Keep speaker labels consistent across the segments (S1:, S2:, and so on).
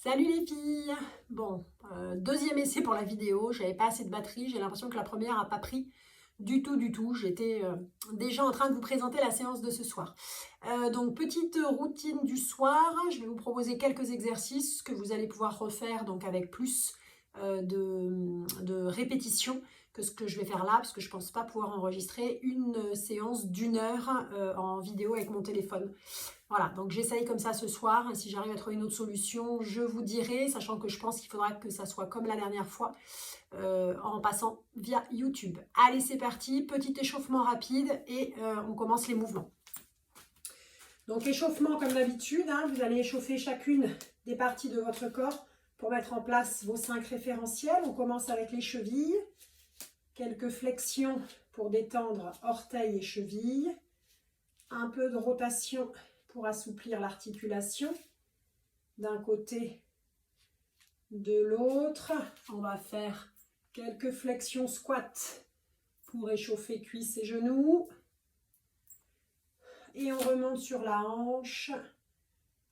S1: Salut les filles! Bon, deuxième essai pour la vidéo, j'avais pas assez de batterie, j'ai l'impression que la première a pas pris du tout. J'étais déjà en train de vous présenter la séance de ce soir. Donc petite routine du soir, je vais vous proposer quelques exercices que vous allez pouvoir refaire donc avec plus de répétitions que ce que je vais faire là, parce que je pense pas pouvoir enregistrer une séance d'1 heure en vidéo avec mon téléphone. Voilà, donc j'essaye comme ça ce soir. Si j'arrive à trouver une autre solution, je vous dirai, sachant que je pense qu'il faudra que ça soit comme la dernière fois, en passant via YouTube. Allez, c'est parti, petit échauffement rapide et on commence les mouvements. Donc échauffement comme d'habitude, hein, vous allez échauffer chacune des parties de votre corps pour mettre en place vos 5 référentiels. On commence avec les chevilles, quelques flexions pour détendre orteils et chevilles, un peu de rotation pour assouplir l'articulation d'un côté, de l'autre. On va faire quelques flexions squat pour échauffer cuisses et genoux. Et on remonte sur la hanche.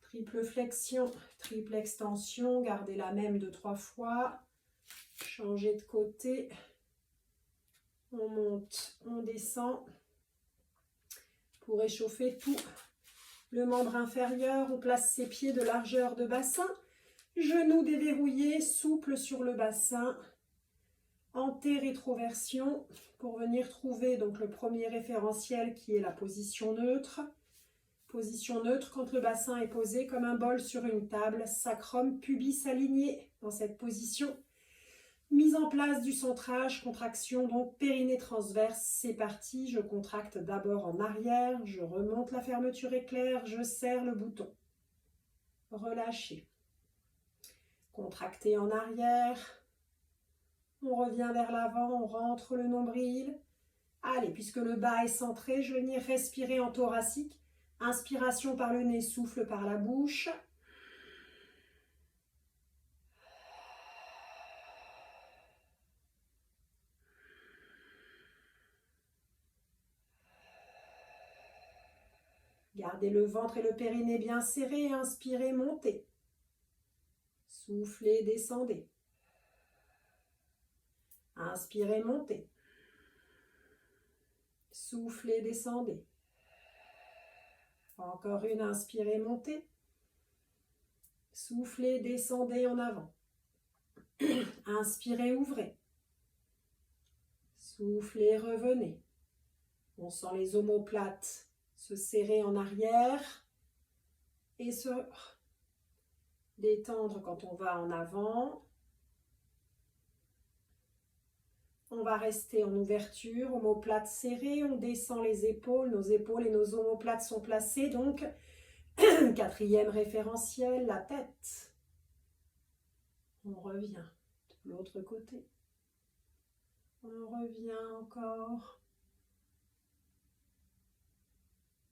S1: Triple flexion, triple extension. Gardez la même 2-3 fois. Changez de côté. On monte, on descend pour échauffer tout le membre inférieur. On place ses pieds de largeur de bassin. Genoux déverrouillés, souple sur le bassin. Anté-rétroversion pour venir trouver donc le premier référentiel qui est la position neutre. Position neutre quand le bassin est posé comme un bol sur une table. Sacrum, pubis aligné dans cette position. Mise en place du centrage, contraction donc périnée transverse. C'est parti, je contracte d'abord en arrière, je remonte la fermeture éclair, je serre le bouton. Relâchez. Contractez en arrière. On revient vers l'avant, on rentre le nombril. Allez, puisque le bas est centré, je vais venir respirer en thoracique. Inspiration par le nez, souffle par la bouche. Gardez le ventre et le périnée bien serrés. Inspirez, montez. Soufflez, descendez. Inspirez, montez. Soufflez, descendez. Encore une, inspirez, montez. Soufflez, descendez en avant. Inspirez, ouvrez. Soufflez, revenez. On sent les omoplates se serrer en arrière et se détendre quand on va en avant. On va rester en ouverture, omoplates serrées, on descend les épaules, nos épaules et nos omoplates sont placées. Donc, quatrième référentiel, la tête. On revient de l'autre côté. On revient encore.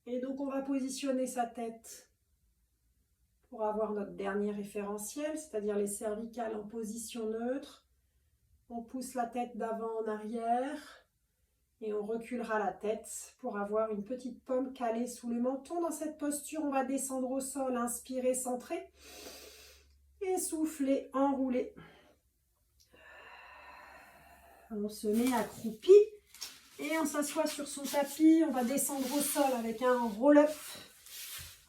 S1: Et donc, on va positionner sa tête pour avoir notre dernier référentiel, c'est-à-dire les cervicales en position neutre. On pousse la tête d'avant en arrière et on reculera la tête pour avoir une petite pomme calée sous le menton. Dans cette posture, on va descendre au sol, inspirer, centrer et souffler, enrouler. On se met accroupi et on s'assoit sur son tapis. On va descendre au sol avec un roll-up.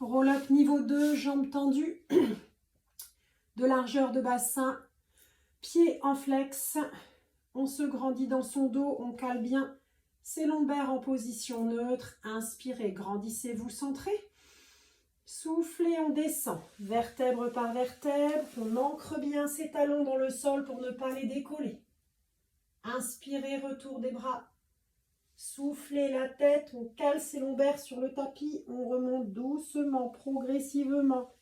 S1: Roll-up niveau 2, jambes tendues, de largeur de bassin, pieds en flex. On se grandit dans son dos, on cale bien ses lombaires en position neutre. Inspirez, grandissez-vous, centrez. Soufflez, on descend, vertèbre par vertèbre. On ancre bien ses talons dans le sol pour ne pas les décoller. Inspirez, retour des bras. Soufflez la tête, on cale ses lombaires sur le tapis. On remonte doucement, progressivement,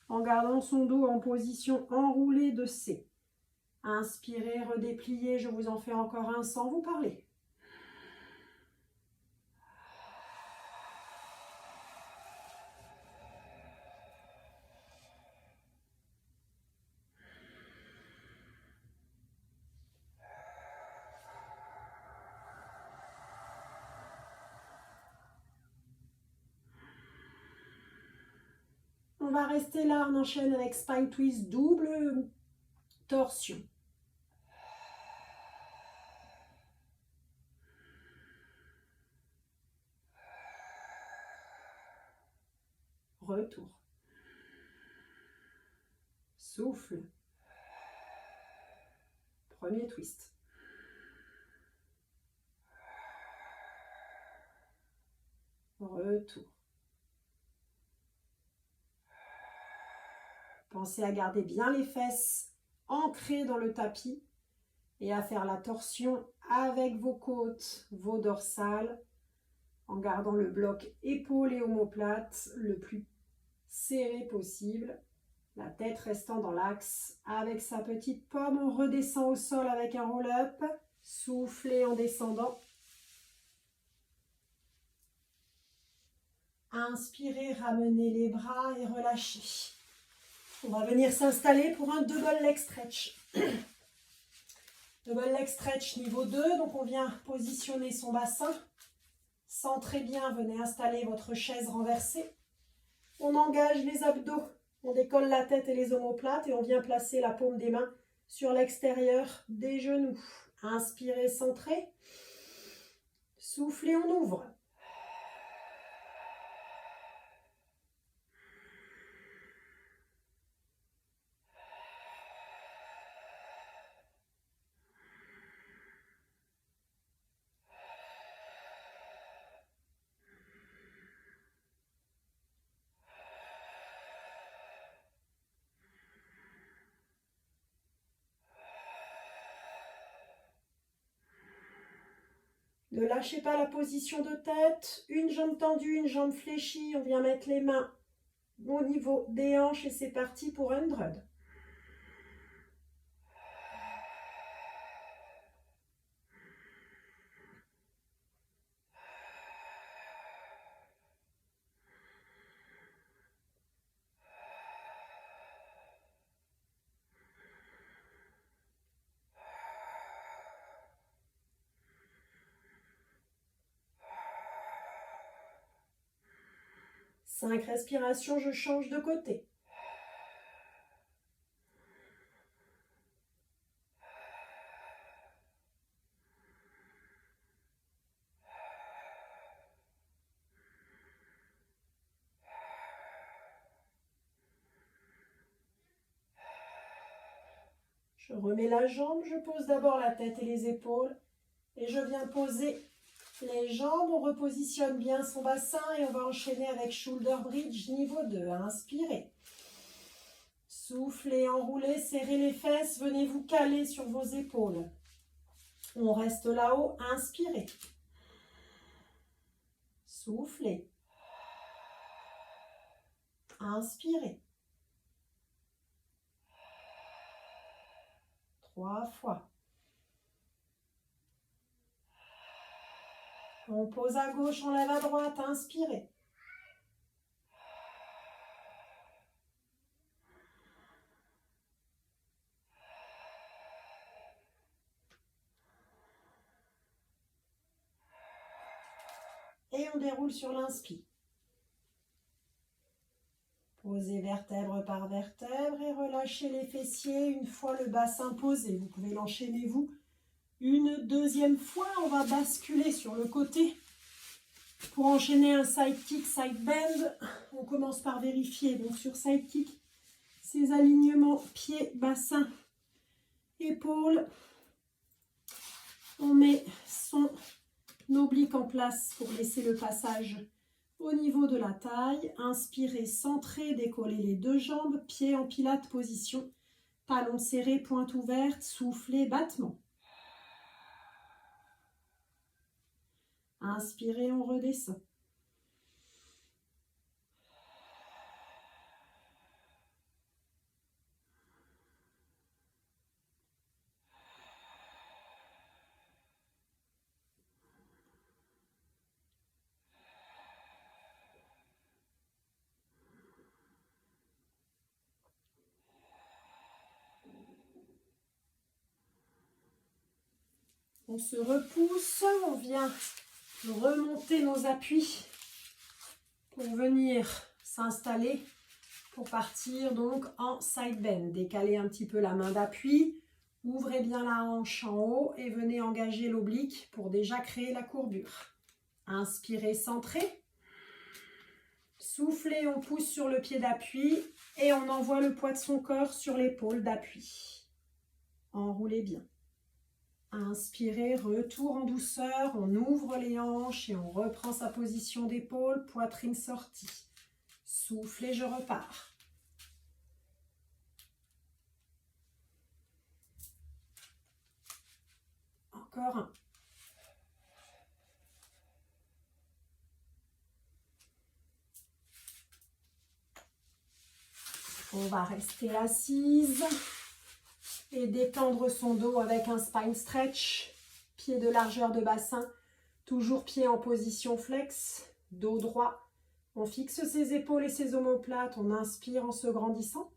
S1: en gardant son dos en position enroulée de C. Inspirez, redépliez, je vous en fais encore un sans vous parler. On va rester là, on enchaîne avec spine twist, double torsion. Retour. Souffle. Premier twist. Retour. Pensez à garder bien les fesses ancrées dans le tapis et à faire la torsion avec vos côtes, vos dorsales, en gardant le bloc épaules et omoplates le plus serré possible. La tête restant dans l'axe avec sa petite pomme. On redescend au sol avec un roll-up. Soufflez en descendant. Inspirez, ramenez les bras et relâchez. On va venir s'installer pour un double leg stretch. Double leg stretch niveau 2. Donc on vient positionner son bassin. Centrez bien, venez installer votre chaise renversée. On engage les abdos. On décolle la tête et les omoplates et on vient placer la paume des mains sur l'extérieur des genoux. Inspirez, centrez. Soufflez, on ouvre. Ne lâchez pas la position de tête. Une jambe tendue, une jambe fléchie. On vient mettre les mains au niveau des hanches et c'est parti pour 100. Cinq respirations, je change de côté. Je remets la jambe, je pose d'abord la tête et les épaules et je viens poser les jambes. On repositionne bien son bassin et on va enchaîner avec shoulder bridge niveau 2. Inspirez. Soufflez, enroulez, serrez les fesses, venez vous caler sur vos épaules. On reste là-haut, inspirez. Soufflez. Inspirez. 3 fois. On pose à gauche, on lève à droite, inspirez. Et on déroule sur l'inspire. Posez vertèbre par vertèbre et relâchez les fessiers une fois le bassin posé. Vous pouvez l'enchaîner vous une deuxième fois. On va basculer sur le côté pour enchaîner un side kick, side bend. On commence par vérifier donc sur side kick ces alignements pieds, bassin, épaules. On met son oblique en place pour laisser le passage au niveau de la taille. Inspirez, centrez, décollez les deux jambes, pieds en pilate position, talons serrés, pointe ouverte, soufflez, battement. Inspirez, on redescend. On se repousse, on vient remonter nos appuis pour venir s'installer pour partir donc en side bend. Décalez un petit peu la main d'appui, ouvrez bien la hanche en haut et venez engager l'oblique pour déjà créer la courbure. Inspirez, centrez. Soufflez, on pousse sur le pied d'appui et on envoie le poids de son corps sur l'épaule d'appui. Enroulez bien. Inspirez, retour en douceur, on ouvre les hanches et on reprend sa position d'épaule, poitrine sortie. Soufflez, je repars. Encore un. On va rester assise et détendre son dos avec un spine stretch. Pied de largeur de bassin, toujours pied en position flex, dos droit. On fixe ses épaules et ses omoplates, on inspire en se grandissant.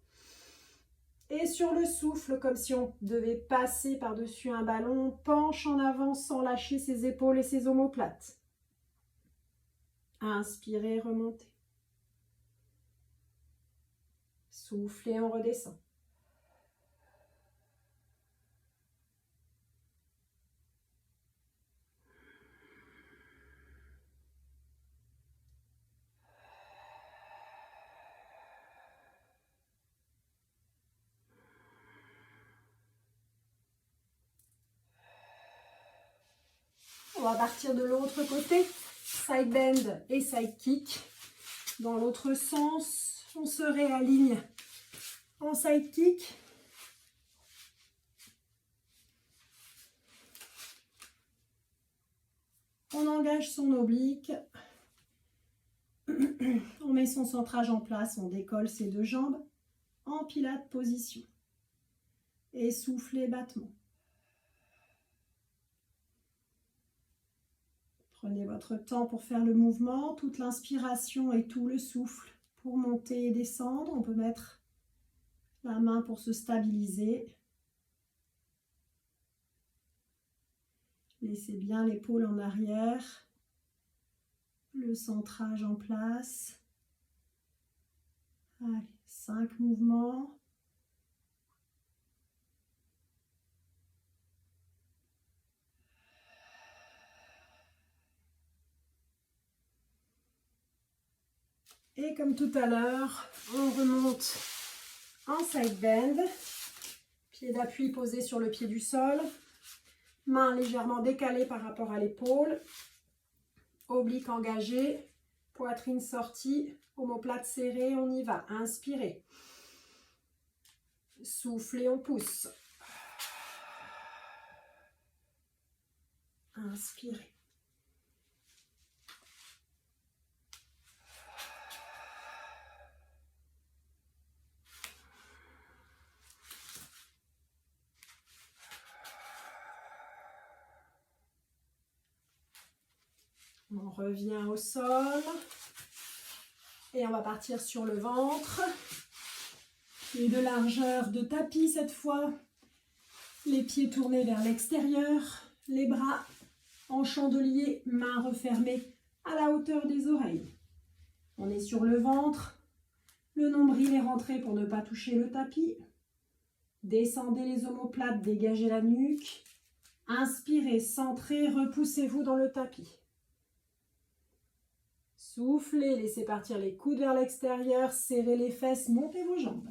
S1: Et sur le souffle, comme si on devait passer par-dessus un ballon, on penche en avant sans lâcher ses épaules et ses omoplates. Inspirez, remontez. Soufflez, on redescend. On va partir de l'autre côté, side bend et side kick. Dans l'autre sens, on se réaligne en side kick. On engage son oblique. On met son centrage en place, on décolle ses deux jambes en pilate position. Et soufflez, battement. Prenez votre temps pour faire le mouvement, toute l'inspiration et tout le souffle pour monter et descendre. On peut mettre la main pour se stabiliser. Laissez bien l'épaule en arrière, le centrage en place. Allez, 5 mouvements. Et comme tout à l'heure, on remonte en side bend. Pied d'appui posé sur le pied du sol. Main légèrement décalée par rapport à l'épaule. Oblique engagé. Poitrine sortie. Omoplate serrée. On y va. Inspirez. Soufflez, on pousse. Inspirez. On revient au sol et on va partir sur le ventre. Et de largeur de tapis cette fois. Les pieds tournés vers l'extérieur, les bras en chandelier, mains refermées à la hauteur des oreilles. On est sur le ventre, le nombril est rentré pour ne pas toucher le tapis. Descendez les omoplates, dégagez la nuque. Inspirez, centrez, repoussez-vous dans le tapis. Soufflez, laissez partir les coudes vers l'extérieur, serrez les fesses, montez vos jambes.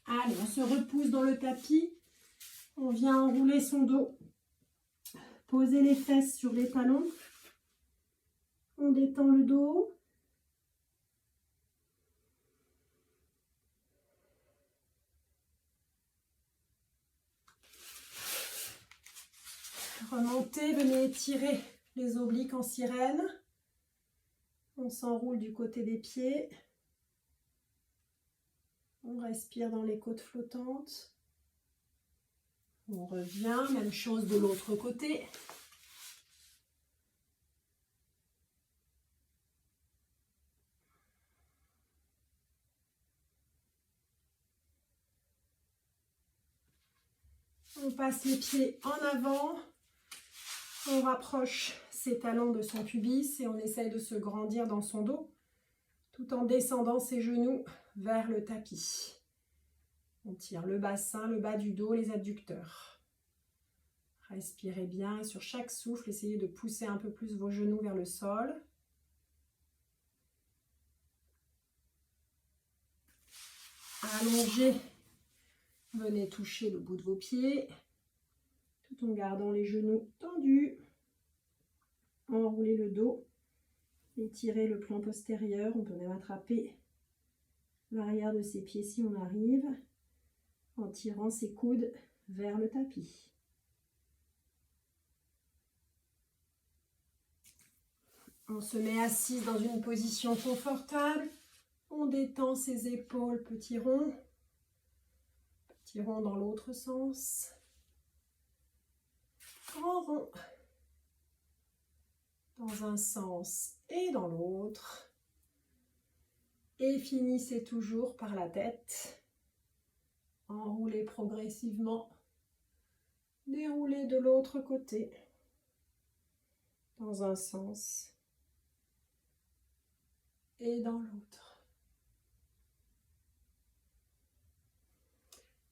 S1: Allez, on se repousse dans le tapis. On vient enrouler son dos. Posez les fesses sur les talons. On détend le dos. Remontez, venez étirer les obliques en sirène. On s'enroule du côté des pieds. On respire dans les côtes flottantes. On revient, même chose de l'autre côté. On passe les pieds en avant. On rapproche ses talons de son pubis et on essaye de se grandir dans son dos tout en descendant ses genoux vers le tapis. On tire le bassin, le bas du dos, les adducteurs. Respirez bien et sur chaque souffle, essayez de pousser un peu plus vos genoux vers le sol. Allongez, venez toucher le bout de vos pieds tout en gardant les genoux tendus. Enroulez le dos, étirez le plan postérieur. On peut même attraper l'arrière de ses pieds si on arrive, en tirant ses coudes vers le tapis. On se met assise dans une position confortable. On détend ses épaules, petit rond dans l'autre sens. Grand rond dans un sens et dans l'autre. Et finissez toujours par la tête. Enroulez progressivement. Déroulez de l'autre côté. Dans un sens et dans l'autre.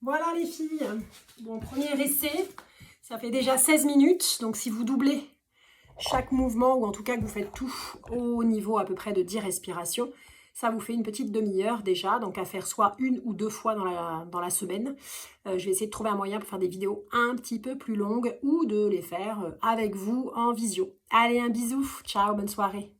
S1: Voilà les filles. Bon, premier essai. Ça fait déjà 16 minutes. Donc si vous doublez chaque mouvement, ou en tout cas que vous faites tout au niveau à peu près de 10 respirations, ça vous fait une petite demi-heure déjà, donc à faire soit 1 ou 2 fois dans la semaine. Je vais essayer de trouver un moyen pour faire des vidéos un petit peu plus longues ou de les faire avec vous en visio. Allez, un bisou, ciao, bonne soirée.